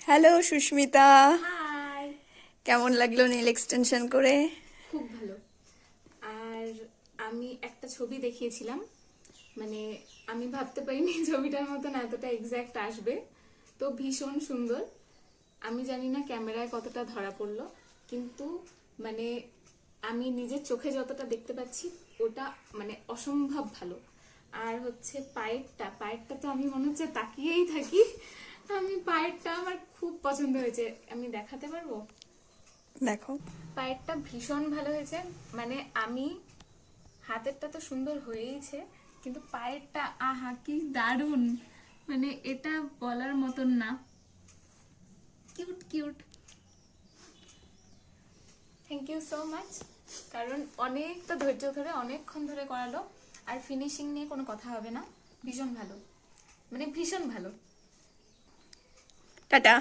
Hello Susmita, high. কেমন লাগলো nail extension করে? খুব ভালো। আর আমি একটা ছবি দেখিয়েছিলাম, মানে আমি ভাবতে পারিনি ছবিটার মতন এতটা এক্সাক্ট আসবে। তো ভীষণ সুন্দর। আমি জানি না ক্যামেরায় কতটা ধরা পড়লো, কিন্তু মানে আমি নিজের চোখে যতটা দেখতে পাচ্ছি ওটা মানে অসম্ভব ভালো। আর হচ্ছে পায়েরটা তো আমি মনে হচ্ছে তাকিয়েই থাকি। পায়েরটা আমার খুব পছন্দ হয়েছে। আমি দেখাতে পারবো? দেখো। পায়েরটা ভীষণ ভালো হয়েছে। মানে আমি হাতেরটা তো সুন্দর হয়েইছে, কিন্তু পায়েরটা আহা কি দারুণ! মানে এটা বলার মতন না। Cute cute. Thank you so much. কারণ অনেকটা ধৈর্য ধরে অনেকক্ষণ ধরে করালো। আর ফিনিশিং নিয়ে কোনো কথা হবে না। ভীষণ ভালো, মানে ভীষণ ভালো। টাটা।